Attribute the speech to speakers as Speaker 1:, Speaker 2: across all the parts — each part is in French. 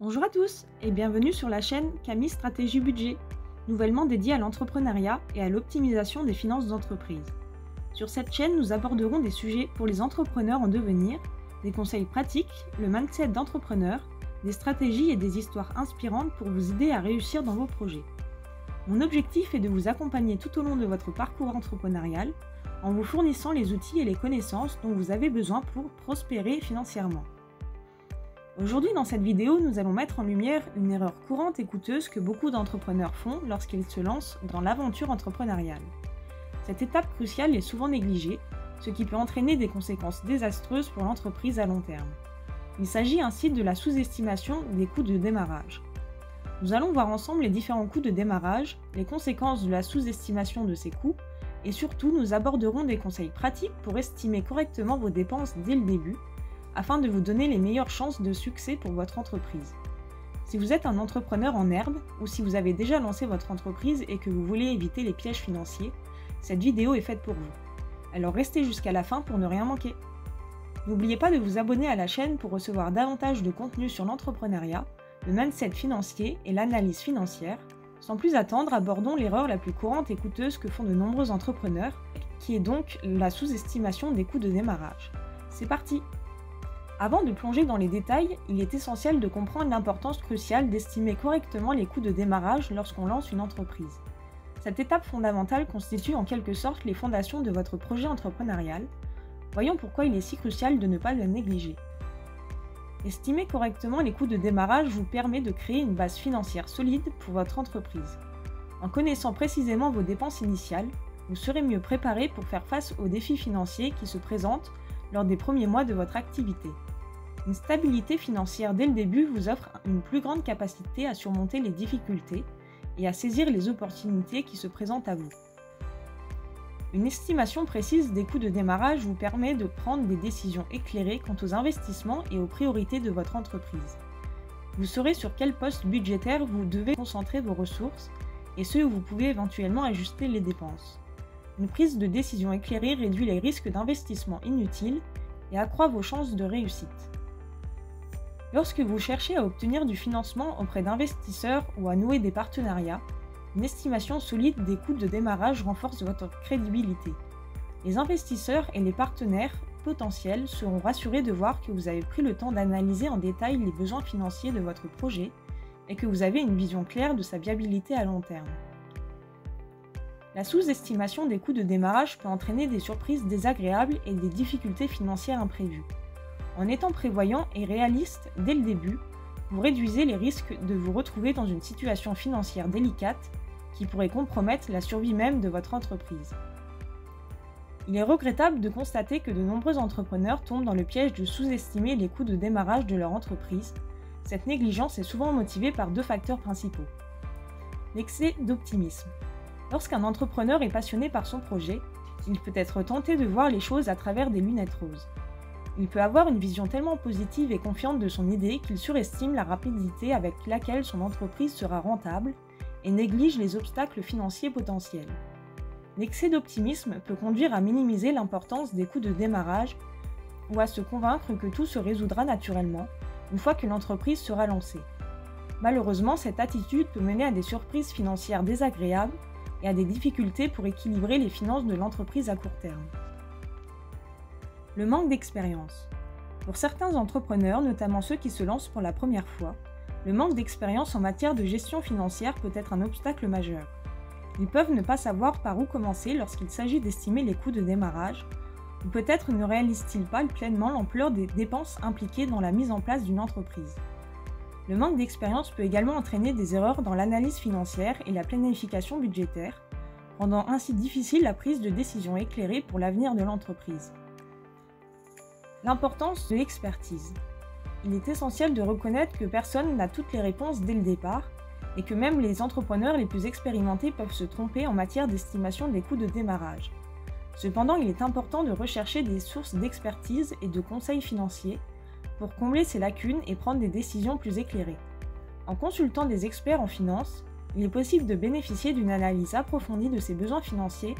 Speaker 1: Bonjour à tous et bienvenue sur la chaîne Camille Stratégie Budget, nouvellement dédiée à l'entrepreneuriat et à l'optimisation des finances d'entreprise. Sur cette chaîne, nous aborderons des sujets pour les entrepreneurs en devenir, des conseils pratiques, le mindset d'entrepreneur, des stratégies et des histoires inspirantes pour vous aider à réussir dans vos projets. Mon objectif est de vous accompagner tout au long de votre parcours entrepreneurial en vous fournissant les outils et les connaissances dont vous avez besoin pour prospérer financièrement. Aujourd'hui, dans cette vidéo, nous allons mettre en lumière une erreur courante et coûteuse que beaucoup d'entrepreneurs font lorsqu'ils se lancent dans l'aventure entrepreneuriale. Cette étape cruciale est souvent négligée, ce qui peut entraîner des conséquences désastreuses pour l'entreprise à long terme. Il s'agit ainsi de la sous-estimation des coûts de démarrage. Nous allons voir ensemble les différents coûts de démarrage, les conséquences de la sous-estimation de ces coûts, et surtout nous aborderons des conseils pratiques pour estimer correctement vos dépenses dès le début, afin de vous donner les meilleures chances de succès pour votre entreprise. Si vous êtes un entrepreneur en herbe, ou si vous avez déjà lancé votre entreprise et que vous voulez éviter les pièges financiers, cette vidéo est faite pour vous. Alors restez jusqu'à la fin pour ne rien manquer. N'oubliez pas de vous abonner à la chaîne pour recevoir davantage de contenu sur l'entrepreneuriat, le mindset financier et l'analyse financière. Sans plus attendre, abordons l'erreur la plus courante et coûteuse que font de nombreux entrepreneurs, qui est donc la sous-estimation des coûts de démarrage. C'est parti! Avant de plonger dans les détails, il est essentiel de comprendre l'importance cruciale d'estimer correctement les coûts de démarrage lorsqu'on lance une entreprise. Cette étape fondamentale constitue en quelque sorte les fondations de votre projet entrepreneurial. Voyons pourquoi il est si crucial de ne pas le négliger. Estimer correctement les coûts de démarrage vous permet de créer une base financière solide pour votre entreprise. En connaissant précisément vos dépenses initiales, vous serez mieux préparé pour faire face aux défis financiers qui se présentent lors des premiers mois de votre activité. Une stabilité financière dès le début vous offre une plus grande capacité à surmonter les difficultés et à saisir les opportunités qui se présentent à vous. Une estimation précise des coûts de démarrage vous permet de prendre des décisions éclairées quant aux investissements et aux priorités de votre entreprise. Vous saurez sur quel poste budgétaire vous devez concentrer vos ressources et ceux où vous pouvez éventuellement ajuster les dépenses. Une prise de décision éclairée réduit les risques d'investissement inutiles et accroît vos chances de réussite. Lorsque vous cherchez à obtenir du financement auprès d'investisseurs ou à nouer des partenariats, une estimation solide des coûts de démarrage renforce votre crédibilité. Les investisseurs et les partenaires potentiels seront rassurés de voir que vous avez pris le temps d'analyser en détail les besoins financiers de votre projet et que vous avez une vision claire de sa viabilité à long terme. La sous-estimation des coûts de démarrage peut entraîner des surprises désagréables et des difficultés financières imprévues. En étant prévoyant et réaliste dès le début, vous réduisez les risques de vous retrouver dans une situation financière délicate qui pourrait compromettre la survie même de votre entreprise. Il est regrettable de constater que de nombreux entrepreneurs tombent dans le piège de sous-estimer les coûts de démarrage de leur entreprise. Cette négligence est souvent motivée par deux facteurs principaux. L'excès d'optimisme. Lorsqu'un entrepreneur est passionné par son projet, il peut être tenté de voir les choses à travers des lunettes roses. Il peut avoir une vision tellement positive et confiante de son idée qu'il surestime la rapidité avec laquelle son entreprise sera rentable et néglige les obstacles financiers potentiels. L'excès d'optimisme peut conduire à minimiser l'importance des coûts de démarrage ou à se convaincre que tout se résoudra naturellement une fois que l'entreprise sera lancée. Malheureusement, cette attitude peut mener à des surprises financières désagréables et à des difficultés pour équilibrer les finances de l'entreprise à court terme. Le manque d'expérience. Pour certains entrepreneurs, notamment ceux qui se lancent pour la première fois, le manque d'expérience en matière de gestion financière peut être un obstacle majeur. Ils peuvent ne pas savoir par où commencer lorsqu'il s'agit d'estimer les coûts de démarrage, ou peut-être ne réalisent-ils pas pleinement l'ampleur des dépenses impliquées dans la mise en place d'une entreprise. Le manque d'expérience peut également entraîner des erreurs dans l'analyse financière et la planification budgétaire, rendant ainsi difficile la prise de décision éclairée pour l'avenir de l'entreprise. L'importance de l'expertise. Il est essentiel de reconnaître que personne n'a toutes les réponses dès le départ et que même les entrepreneurs les plus expérimentés peuvent se tromper en matière d'estimation des coûts de démarrage. Cependant, il est important de rechercher des sources d'expertise et de conseils financiers pour combler ces lacunes et prendre des décisions plus éclairées. En consultant des experts en finance, il est possible de bénéficier d'une analyse approfondie de ses besoins financiers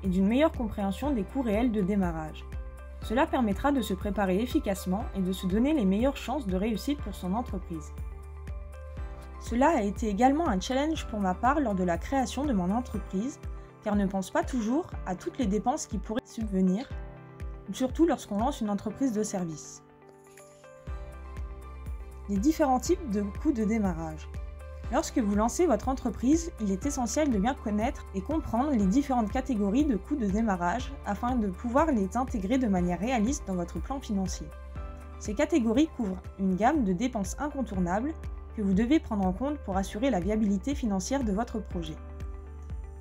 Speaker 1: et d'une meilleure compréhension des coûts réels de démarrage. Cela permettra de se préparer efficacement et de se donner les meilleures chances de réussite pour son entreprise. Cela a été également un challenge pour ma part lors de la création de mon entreprise, car ne pense pas toujours à toutes les dépenses qui pourraient subvenir, surtout lorsqu'on lance une entreprise de service. Les différents types de coûts de démarrage. Lorsque vous lancez votre entreprise, il est essentiel de bien connaître et comprendre les différentes catégories de coûts de démarrage afin de pouvoir les intégrer de manière réaliste dans votre plan financier. Ces catégories couvrent une gamme de dépenses incontournables que vous devez prendre en compte pour assurer la viabilité financière de votre projet.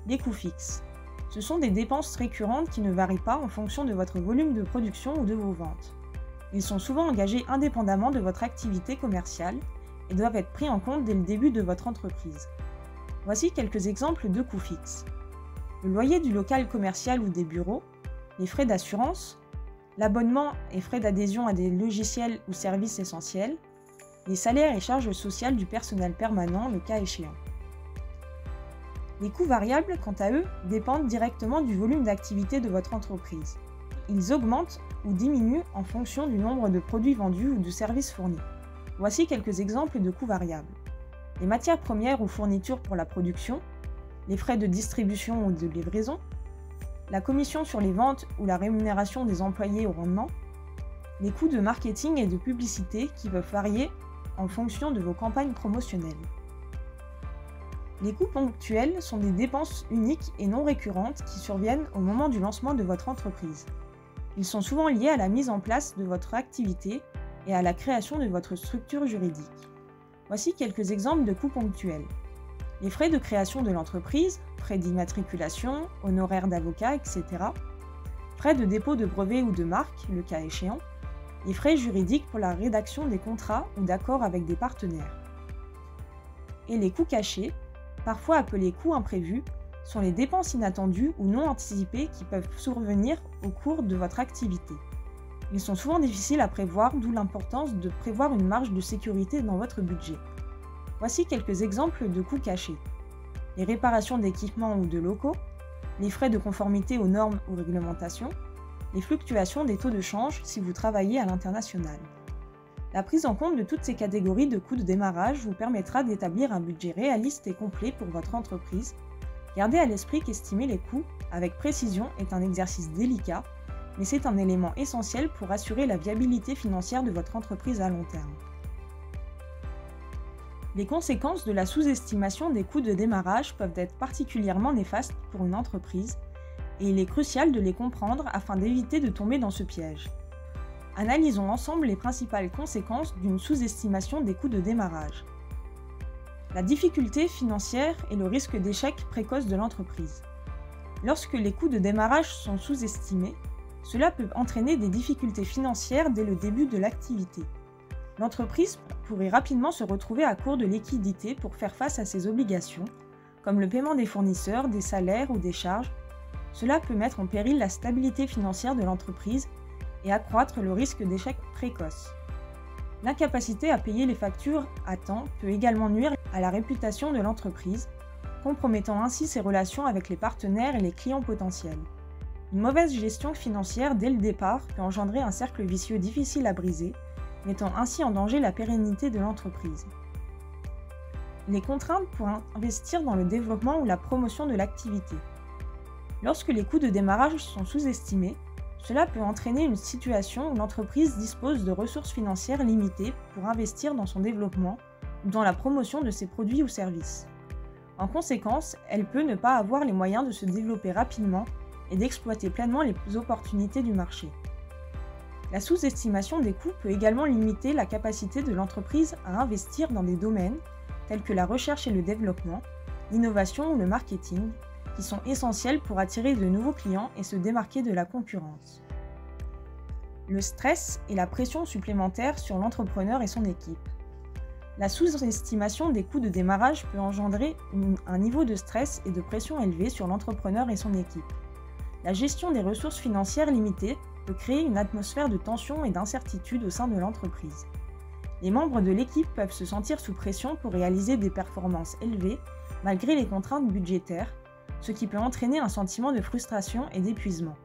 Speaker 1: Les coûts fixes. Ce sont des dépenses récurrentes qui ne varient pas en fonction de votre volume de production ou de vos ventes. Ils sont souvent engagés indépendamment de votre activité commerciale et doivent être pris en compte dès le début de votre entreprise. Voici quelques exemples de coûts fixes. Le loyer du local commercial ou des bureaux, les frais d'assurance, l'abonnement et frais d'adhésion à des logiciels ou services essentiels, les salaires et charges sociales du personnel permanent le cas échéant. Les coûts variables, quant à eux, dépendent directement du volume d'activité de votre entreprise. Ils augmentent ou diminuent en fonction du nombre de produits vendus ou de services fournis. Voici quelques exemples de coûts variables. Les matières premières ou fournitures pour la production, les frais de distribution ou de livraison, la commission sur les ventes ou la rémunération des employés au rendement, les coûts de marketing et de publicité qui peuvent varier en fonction de vos campagnes promotionnelles. Les coûts ponctuels sont des dépenses uniques et non récurrentes qui surviennent au moment du lancement de votre entreprise. Ils sont souvent liés à la mise en place de votre activité et à la création de votre structure juridique. Voici quelques exemples de coûts ponctuels. Les frais de création de l'entreprise, frais d'immatriculation, honoraires d'avocat, etc. Frais de dépôt de brevet ou de marque, le cas échéant. Les frais juridiques pour la rédaction des contrats ou d'accords avec des partenaires. Et les coûts cachés, parfois appelés coûts imprévus, sont les dépenses inattendues ou non anticipées qui peuvent survenir au cours de votre activité. Ils sont souvent difficiles à prévoir, d'où l'importance de prévoir une marge de sécurité dans votre budget. Voici quelques exemples de coûts cachés. Les réparations d'équipements ou de locaux, les frais de conformité aux normes ou réglementations, les fluctuations des taux de change si vous travaillez à l'international. La prise en compte de toutes ces catégories de coûts de démarrage vous permettra d'établir un budget réaliste et complet pour votre entreprise. Gardez à l'esprit qu'estimer les coûts avec précision est un exercice délicat, mais c'est un élément essentiel pour assurer la viabilité financière de votre entreprise à long terme. Les conséquences de la sous-estimation des coûts de démarrage peuvent être particulièrement néfastes pour une entreprise, et il est crucial de les comprendre afin d'éviter de tomber dans ce piège. Analysons ensemble les principales conséquences d'une sous-estimation des coûts de démarrage. La difficulté financière et le risque d'échec précoce de l'entreprise. Lorsque les coûts de démarrage sont sous-estimés, cela peut entraîner des difficultés financières dès le début de l'activité. L'entreprise pourrait rapidement se retrouver à court de liquidité pour faire face à ses obligations, comme le paiement des fournisseurs, des salaires ou des charges. Cela peut mettre en péril la stabilité financière de l'entreprise et accroître le risque d'échec précoce. L'incapacité à payer les factures à temps peut également nuire à la réputation de l'entreprise, compromettant ainsi ses relations avec les partenaires et les clients potentiels. Une mauvaise gestion financière dès le départ peut engendrer un cercle vicieux difficile à briser, mettant ainsi en danger la pérennité de l'entreprise. Les contraintes pour investir dans le développement ou la promotion de l'activité. Lorsque les coûts de démarrage sont sous-estimés, cela peut entraîner une situation où l'entreprise dispose de ressources financières limitées pour investir dans son développement ou dans la promotion de ses produits ou services. En conséquence, elle peut ne pas avoir les moyens de se développer rapidement et d'exploiter pleinement les opportunités du marché. La sous-estimation des coûts peut également limiter la capacité de l'entreprise à investir dans des domaines tels que la recherche et le développement, l'innovation ou le marketing, qui sont essentiels pour attirer de nouveaux clients et se démarquer de la concurrence. Le stress et la pression supplémentaire sur l'entrepreneur et son équipe. La sous-estimation des coûts de démarrage peut engendrer un niveau de stress et de pression élevé sur l'entrepreneur et son équipe. La gestion des ressources financières limitées peut créer une atmosphère de tension et d'incertitude au sein de l'entreprise. Les membres de l'équipe peuvent se sentir sous pression pour réaliser des performances élevées malgré les contraintes budgétaires, ce qui peut entraîner un sentiment de frustration et d'épuisement.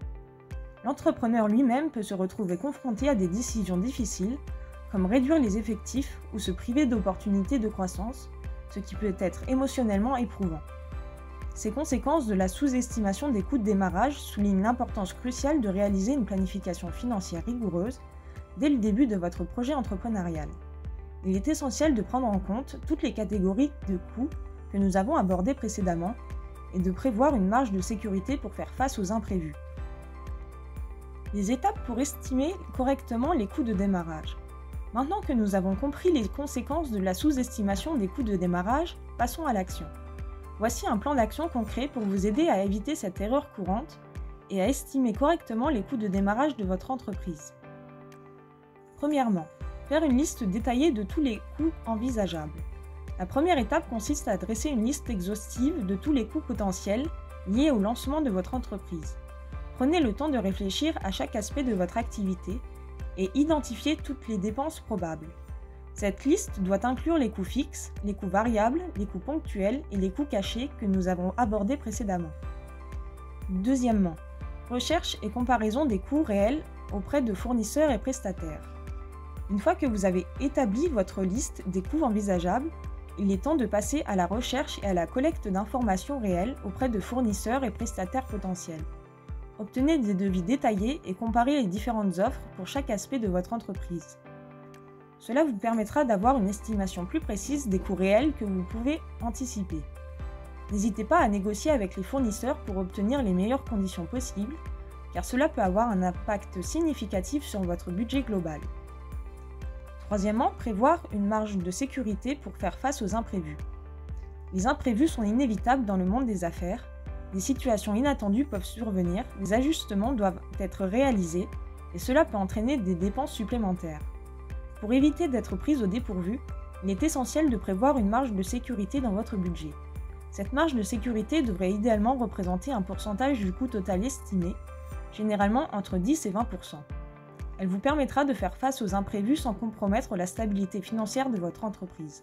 Speaker 1: L'entrepreneur lui-même peut se retrouver confronté à des décisions difficiles, comme réduire les effectifs ou se priver d'opportunités de croissance, ce qui peut être émotionnellement éprouvant. Ces conséquences de la sous-estimation des coûts de démarrage soulignent l'importance cruciale de réaliser une planification financière rigoureuse dès le début de votre projet entrepreneurial. Il est essentiel de prendre en compte toutes les catégories de coûts que nous avons abordées précédemment et de prévoir une marge de sécurité pour faire face aux imprévus. Les étapes pour estimer correctement les coûts de démarrage. Maintenant que nous avons compris les conséquences de la sous-estimation des coûts de démarrage, passons à l'action. Voici un plan d'action concret pour vous aider à éviter cette erreur courante et à estimer correctement les coûts de démarrage de votre entreprise. Premièrement, faire une liste détaillée de tous les coûts envisageables. La première étape consiste à dresser une liste exhaustive de tous les coûts potentiels liés au lancement de votre entreprise. Prenez le temps de réfléchir à chaque aspect de votre activité et identifier toutes les dépenses probables. Cette liste doit inclure les coûts fixes, les coûts variables, les coûts ponctuels et les coûts cachés que nous avons abordés précédemment. Deuxièmement, recherche et comparaison des coûts réels auprès de fournisseurs et prestataires. Une fois que vous avez établi votre liste des coûts envisageables, il est temps de passer à la recherche et à la collecte d'informations réelles auprès de fournisseurs et prestataires potentiels. Obtenez des devis détaillés et comparez les différentes offres pour chaque aspect de votre entreprise. Cela vous permettra d'avoir une estimation plus précise des coûts réels que vous pouvez anticiper. N'hésitez pas à négocier avec les fournisseurs pour obtenir les meilleures conditions possibles, car cela peut avoir un impact significatif sur votre budget global. Troisièmement, prévoir une marge de sécurité pour faire face aux imprévus. Les imprévus sont inévitables dans le monde des affaires, des situations inattendues peuvent survenir, des ajustements doivent être réalisés et cela peut entraîner des dépenses supplémentaires. Pour éviter d'être prise au dépourvu, il est essentiel de prévoir une marge de sécurité dans votre budget. Cette marge de sécurité devrait idéalement représenter un pourcentage du coût total estimé, généralement entre 10 et 20%. Elle vous permettra de faire face aux imprévus sans compromettre la stabilité financière de votre entreprise.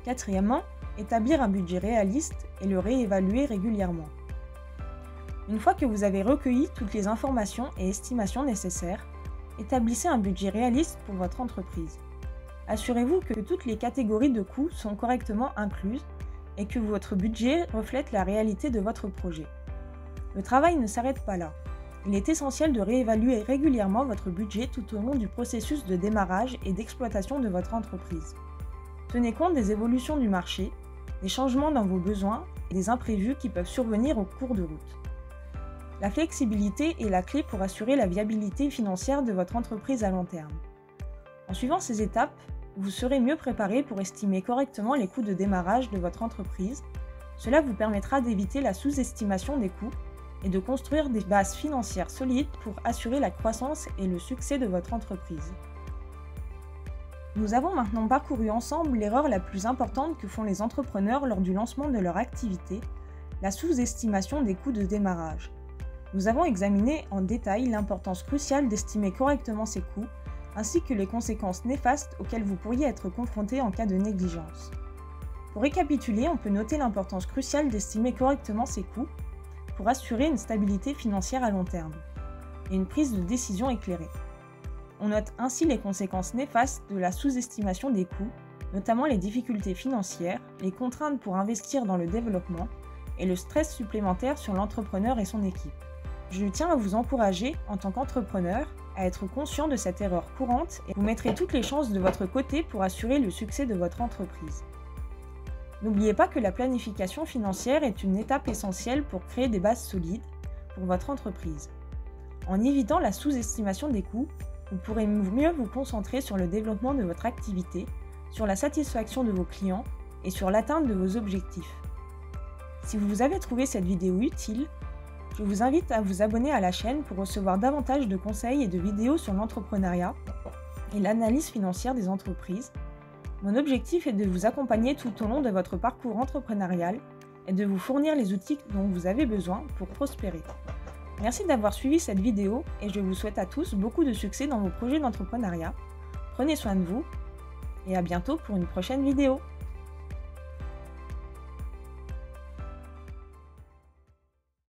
Speaker 1: Quatrièmement, établir un budget réaliste et le réévaluer régulièrement. Une fois que vous avez recueilli toutes les informations et estimations nécessaires, établissez un budget réaliste pour votre entreprise. Assurez-vous que toutes les catégories de coûts sont correctement incluses et que votre budget reflète la réalité de votre projet. Le travail ne s'arrête pas là. Il est essentiel de réévaluer régulièrement votre budget tout au long du processus de démarrage et d'exploitation de votre entreprise. Tenez compte des évolutions du marché, des changements dans vos besoins et des imprévus qui peuvent survenir au cours de route. La flexibilité est la clé pour assurer la viabilité financière de votre entreprise à long terme. En suivant ces étapes, vous serez mieux préparé pour estimer correctement les coûts de démarrage de votre entreprise. Cela vous permettra d'éviter la sous-estimation des coûts et de construire des bases financières solides pour assurer la croissance et le succès de votre entreprise. Nous avons maintenant parcouru ensemble l'erreur la plus importante que font les entrepreneurs lors du lancement de leur activité, la sous-estimation des coûts de démarrage. Nous avons examiné en détail l'importance cruciale d'estimer correctement ces coûts, ainsi que les conséquences néfastes auxquelles vous pourriez être confronté en cas de négligence. Pour récapituler, on peut noter l'importance cruciale d'estimer correctement ces coûts pour assurer une stabilité financière à long terme et une prise de décision éclairée. On note ainsi les conséquences néfastes de la sous-estimation des coûts, notamment les difficultés financières, les contraintes pour investir dans le développement et le stress supplémentaire sur l'entrepreneur et son équipe. Je tiens à vous encourager, en tant qu'entrepreneur, à être conscient de cette erreur courante et vous mettrez toutes les chances de votre côté pour assurer le succès de votre entreprise. N'oubliez pas que la planification financière est une étape essentielle pour créer des bases solides pour votre entreprise. En évitant la sous-estimation des coûts, vous pourrez mieux vous concentrer sur le développement de votre activité, sur la satisfaction de vos clients et sur l'atteinte de vos objectifs. Si vous avez trouvé cette vidéo utile, je vous invite à vous abonner à la chaîne pour recevoir davantage de conseils et de vidéos sur l'entrepreneuriat et l'analyse financière des entreprises. Mon objectif est de vous accompagner tout au long de votre parcours entrepreneurial et de vous fournir les outils dont vous avez besoin pour prospérer. Merci d'avoir suivi cette vidéo et je vous souhaite à tous beaucoup de succès dans vos projets d'entrepreneuriat. Prenez soin de vous et à bientôt pour une prochaine vidéo.